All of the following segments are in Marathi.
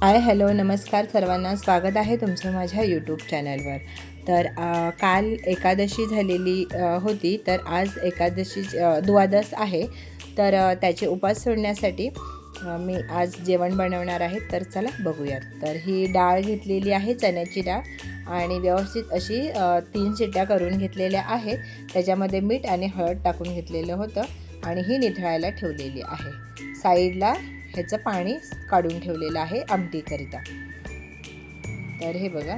हाय हॅलो नमस्कार सर्वांना, स्वागत आहे तुमचं माझ्या यूट्यूब चॅनलवर. तर काल एकादशी झालेली होती, तर आज एकादशी द्वादश आहे. तर त्याचे उपास सोडण्यासाठी मी आज जेवण बनवणार आहे. तर चला बघूयात. तर ही डाळ घेतलेली आहे, चण्याची डाळ, आणि व्यवस्थित अशी 3 शिट्ट्या करून घेतलेल्या आहेत. त्याच्यामध्ये मीठ आणि हळद टाकून घेतलेलं होतं आणि ही निथळायला ठेवलेली आहे. साईडला ह्याचं पाणी काढून ठेवलेलं आहे आमटीकरिता. तर हे बघा,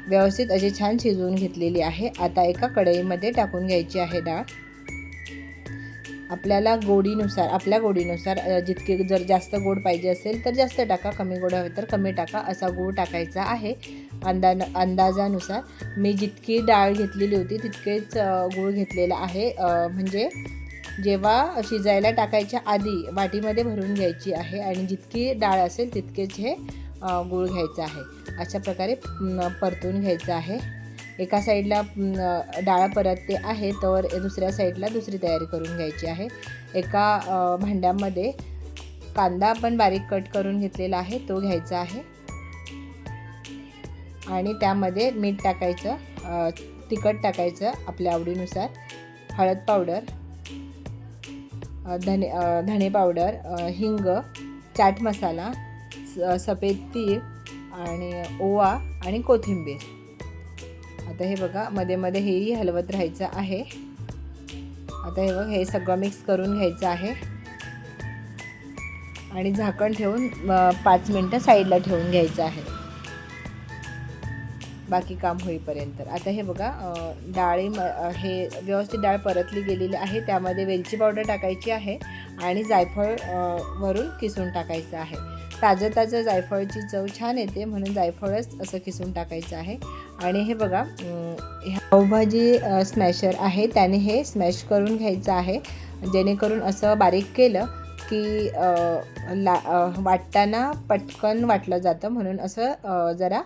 व्यवस्थित अशी छान शिजवून घेतलेली आहे. आता एका कढईमध्ये टाकून घ्यायची आहे डाळ. आपल्याला आपल्या गोडीनुसार जितके जर जास्त गोड पाहिजे असेल तर जास्त टाका, कमी गोड हवे तर कमी टाका, असा गोड टाकायचा आहे अंदाजानुसार. मी जितकी डाळ घेतलेली होती तितकेच गूळ घेतलेला आहे. म्हणजे जेव्हा शिजायला टाकायच्या आधी वाटीमध्ये भरून घ्यायची आहे आणि जितकी डाळ असेल तितकेच हे गूळ घ्यायचं आहे. अशा प्रकारे परतून घ्यायचं आहे. एका साईडला डाळ परतते आहे तर दुसऱ्या साईडला दुसरी तयारी करून घ्यायची आहे. एका भांड्यामध्ये कांदा आपण बारीक कट करून घेतलेला आहे तो घ्यायचा आहे आणि त्यामध्ये मीठ टाकायचं, तिखट टाकायचं आपल्या आवडीनुसार, हळद पावडर, धणे पावडर, हिंग, चाट मसाला, सफेद तीळ आणि ओवा आणि कोथिंबीर. आता हे बघा, मध्ये मध्ये हेही हलवत राहायचं आहे. आता हे बघा, हे सगळं मिक्स करून घ्यायचं आहे आणि झाकण ठेवून 5 मिनटं साईडला ठेवून घ्यायचं आहे बाकी काम होईपर्यंत. आता हे बघा, हे व्यवस्थित डाळ परतली गेलेली आहे. त्यामध्ये वेलची पावडर टाकायची आहे आणि जायफळ वरून किसून टाकायचं आहे. ताजं जायफळची चव छान येते म्हणून जायफळच असं किसून टाकायचं आहे. आणि हे बघा, पावभाजी स्मॅशर आहे त्याने हे स्मॅश करून घ्यायचं आहे, जेणेकरून असं बारीक केलं की वाटताना पटकन वाटलं जातं, म्हणून असं जरा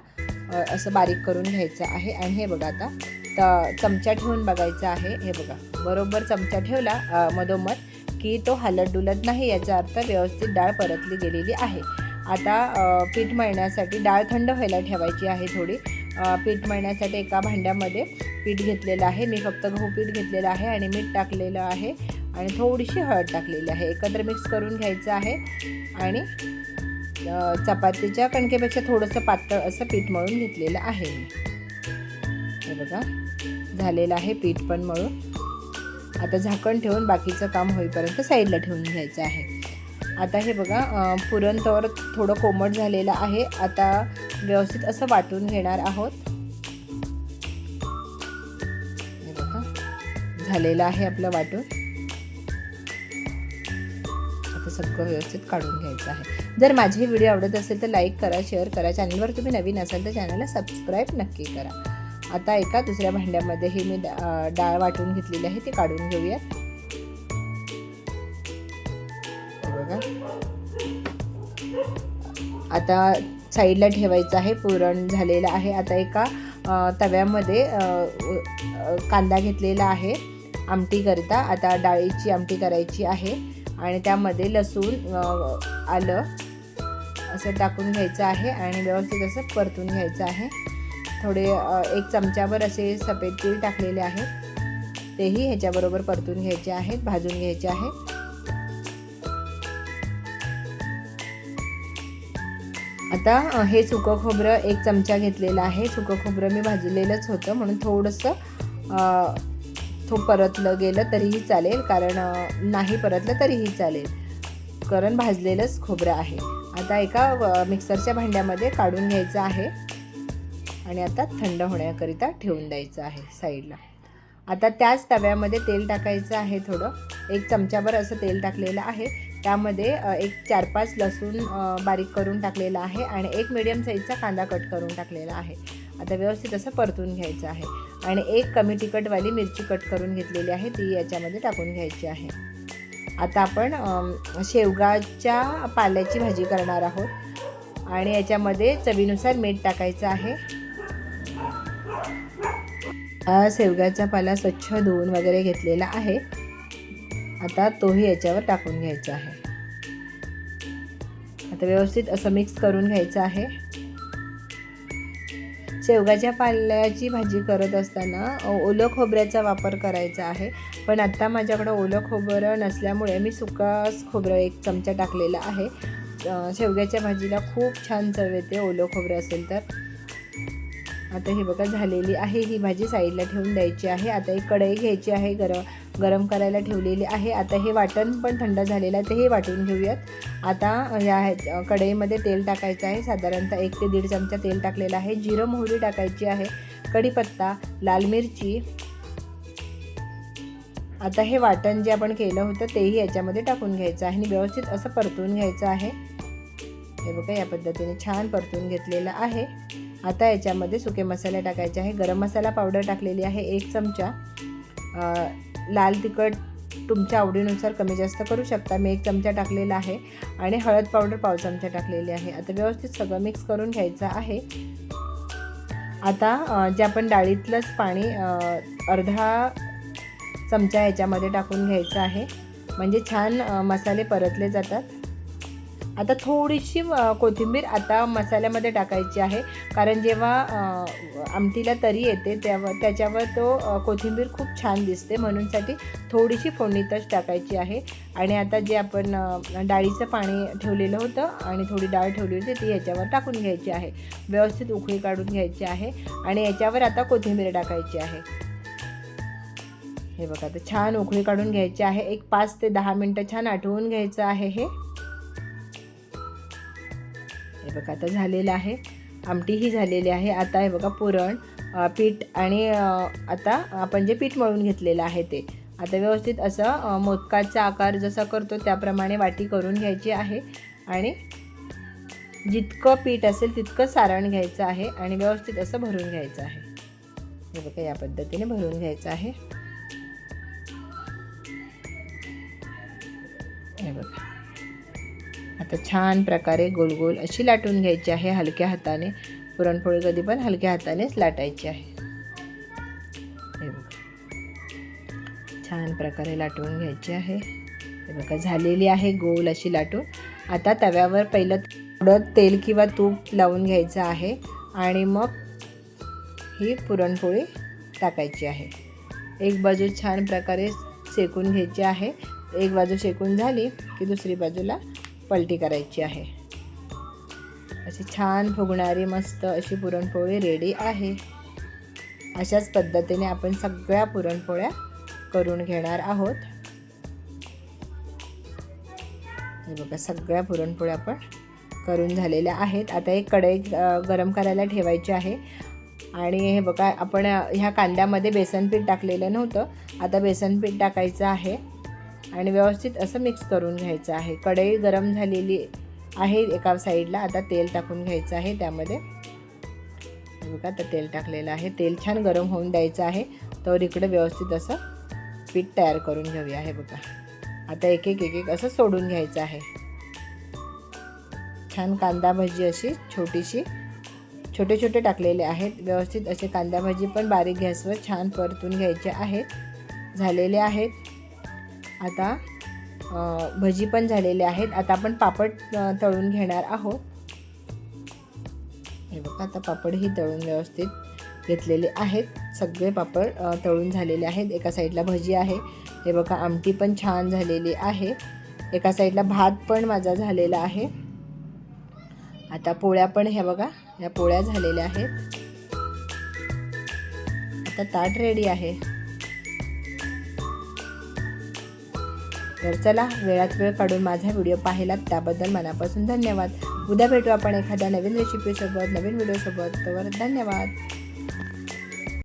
असं बारीक करून घ्यायचं आहे. आणि हे बघा, आता चमचा ठेवून बघायचं आहे. हे बघा, बरोबर चमचा ठेवला मधोमध की तो हलत डुलत नाही, याचा अर्थ व्यवस्थित डाळ परतली गेलेली आहे. आता पीठ मळण्यासाठी डाळ थंड व्हायला ठेवायची आहे थोडी. पीठ मळण्यासाठी एका भांड्यामध्ये पीठ घेतलेलं आहे. मी फक्त गहू पीठ घेतलेलं आहे आणि मीठ टाकलेलं आहे आणि थोडीशी हळद टाकलेली आहे. एकत्र मिक्स करून घ्यायचं आहे आणि चपातीच्या कणकेपेक्षा थोडंसं पातळ असं पीठ मळून घेतलेलं आहे. हे बघा, झालेलं आहे पीठ पण मळून. आता झाकण ठेवून बाकीचं काम होईपर्यंत साईडला ठेवून घ्यायचं आहे. आता हे बघा, पुरण तर थोडं कोमट झालेलं आहे. आता व्यवस्थित असं वाटून घेणार आहोत. हे बघा, झालेलं आहे आपलं वाटून. आता सगळं व्यवस्थित काढून घ्यायचं आहे. जर माझे व्हिडिओ आवडत असेल तर लाईक करा, शेअर करा. चॅनलवर तुम्ही नवीन असाल तर चॅनलला सबस्क्राईब नक्की करा. आता एका दुसऱ्या भांड्यामध्ये ही मी डाळ वाटून घेतलेली आहे ती काढून घेऊयात. बघा, आता साईडला ठेवायचं आहे. पुरण झालेलं आहे. आता एका तव्यामध्ये कांदा घेतलेला आहे आमटीकरिता. आता डाळीची आमटी करायची आहे आणि त्यामध्ये लसूण, आलं असं टाकून घ्यायचं आहे आणि व्यवस्थित असं परतून घ्यायचं आहे. थोडे 1 चमचाभर असे सफेद तीळ टाकलेले आहेत, तेही ह्याच्याबरोबर परतून घ्यायचे आहेत, भाजून घ्यायचे आहेत. आता हे सुकं खोबरं 1 चमचा घेतलेलं आहे. सुकं खोबरं मी भाजलेलंच होतं म्हणून थोडंसं परतलं गेलं तरीही चालेल, कारण नाही परतलं तरीही चालेल, कारण भाजलेलंच खोबरं आहे. आता एका मिक्सरच्या भांड्यामध्ये काढून घ्यायचं आहे आणि आता थंड होण्याकरिता ठेवून द्यायचं आहे साईडला. आता त्याच तव्यामध्ये तेल टाकायचं आहे. थोडं 1 चमचाभर असं तेल टाकलेलं आहे. त्यामध्ये 4-5 लसूण बारीक करून टाकलेला आहे आणि 1 मीडियम साईजचा कांदा कट करून टाकलेला आहे. आता व्यवस्थित असं परतून घ्यायचं आहे आणि 1 कमी तिखटवाली मिरची कट करून घेतलेली आहे ती याच्यामध्ये टाकून घ्यायची आहे. आता आपण शेवगाच्या पाल्याची भाजी करणार आहोत आणि याच्यामध्ये चवीनुसार मीठ टाकायचं आहे. शेवगाचा पाला स्वच्छ धुवून वगैरे घेतलेला आहे. आता तोही याच्यावर टाकून घ्यायचा आहे. आता व्यवस्थित असं मिक्स करून घ्यायचं आहे. शेवगाच्या पाल्याची भाजी करत असताना ओलं खोबऱ्याचा वापर करायचा आहे, पण आत्ता माझ्याकडं ओलं खोबरं नसल्यामुळे मी सुकाच खोबरं 1 चमचा टाकलेला आहे. शेवग्याच्या भाजीला खूप छान चव येते ओलं खोबरं असेल तर. आता हे बघा झालेली आहे ही भाजी, साईडला ठेवून द्यायची आहे. आता एक कढई घ्यायची आहे, गरम करायला ठेवलेली आहे. आता हे वाटण पण थंड झालेलं आहे, तर हे वाटून घेऊयात. आता या कढईमध्ये तेल टाकायचं आहे. साधारणतः 1 ते 1.5 चमचा तेल टाकलेलं आहे. जिरं मोहरी टाकायची आहे, कढीपत्ता, लाल मिरची. आता हे वाटण जे आपण केलं होतं तेही याच्यामध्ये टाकून घ्यायचं आहे आणि व्यवस्थित असं परतून घ्यायचं आहे. हे बघा या पद्धतीने छान परतून घेतलेलं आहे. आता याच्यामध्ये सुके मसाले टाकायचे आहे. गरम मसाला पावडर टाकलेली आहे 1 चमचा. लाल तिखट तुमच्या आवडीनुसार कमी जास्त करू शकता, मी 1 चमचा टाकलेला आहे. आणि हळद पावडर पाव चमचा टाकलेली आहे. आता व्यवस्थित सगळं मिक्स करून घ्यायचं आहे. आता जे आपण डाळीतलंच पाणी अर्धा चमचा याच्यामध्ये टाकून घ्यायचं आहे, म्हणजे छान मसाले परतले जातात. आता थोडीशी कोथिंबीर आता मसाल्यामध्ये टाकायची आहे, कारण जेव्हा आमटीला तरी येते त्याच्यावर तो कोथिंबीर खूप छान दिसते, म्हणूनसाठी थोडीशी फोडणीतच टाकायची आहे. आणि आता जे आपण डाळीचं पाणी ठेवलेलं होतं आणि थोडी डाळ ठेवली होती ती याच्यावर टाकून घ्यायची आहे. व्यवस्थित उकळी काढून घ्यायची आहे आणि याच्यावर आता कोथिंबीर टाकायची आहे. हे बघा आता छान उकळी काढून घ्यायची आहे. एक 5 ते 10 मिनटं छान आटवून घ्यायचं आहे. हे बघा आता झालेलं आहे, आमटीही झालेली आहे. आता हे बघा पुरण पीठ आणि आता आपण जे पीठ मळून घेतलेलं आहे ते आता व्यवस्थित असं मोदकाचा आकार जसा करतो त्याप्रमाणे वाटी करून घ्यायची आहे. आणि जितकं पीठ असेल तितकं सारण घ्यायचं आहे आणि व्यवस्थित असं भरून घ्यायचं आहे. हे बघा या पद्धतीने भरून घ्यायचं आहे. हे बघा आता छान प्रकारे गोल गोल अशी लाटून घ्यायची आहे हलक्या हाताने. पुरणपोळी कधी पण हलक्या हातानेच लाटायची आहे. हे बघा छान प्रकारे लाटून घ्यायची आहे. हे बघा झालेली आहे गोल अशी लाटून. आता तव्यावर पहिलं थोडं तेल किंवा तूप लावून घ्यायचं आहे आणि मग ही पुरणपोळी टाकायची आहे. एक बाजू छान प्रकारे शेकून घ्यायची आहे. एक बाजू शेकून झाली की दुसरी बाजूला पलटी करायची आहे. अशी छान फुगणारी मस्त अशी पुरणपोळी रेडी आहे. अशाच पद्धतीने आपण सगळ्या पुरणपोळ्या करून घेणार आहोत. हे बघा सगळ्या पुरणपोळ्या आपण करून झालेल्या आहेत. आता एक कढई गरम करायला ठेवायची आहे. आणि हे बघा आपण ह्या कांद्यामध्ये बेसनपीठ टाकलेलं नव्हतं, आता बेसनपीठ टाकायचं आहे आणि व्यवस्थित असं मिक्स करून घ्यायचं आहे. कढई गरम झालेली आहे एका साईडला. आता तेल टाकून घ्यायचं आहे त्यामध्ये. बघा आता तेल टाकलेलं आहे. तेल छान गरम होऊन द्यायचं आहे, तर इकडे व्यवस्थित असं पीठ तयार करून घेऊया. हे बघा आता एक एक असं सोडून घ्यायचं आहे. छान कांदा भजी अशी छोटीशी छोटे छोटे टाकलेले आहेत. व्यवस्थित असे कांदा भजी पण बारीक गॅसवर छान परतून घ्यायचे आहेत. झालेले आहेत. आता भजी पण झालेले आहेत. आता आपण पापड तळून घेणार आहोत. हे बघा आता पापडही तळून व्यवस्थित घेतलेले आहेत. सगळे पापड तळून झालेले आहेत. एका साईडला भजी आहे. हे बघा आमटी पण छान झालेली आहे. एका साईडला भात पण माझा झालेला आहे. आता पोळ्या पण हे बघा या पोळ्या झालेल्या आहेत. आता ताट रेडी आहे. तर चला वेळात वेळ काढून माझा व्हिडिओ पाहिलात त्याबद्दल मनापासून धन्यवाद. उद्या भेटू आपण एखाद्या नवीन रेसिपीसोबत, नवीन व्हिडिओसोबत. तर धन्यवाद.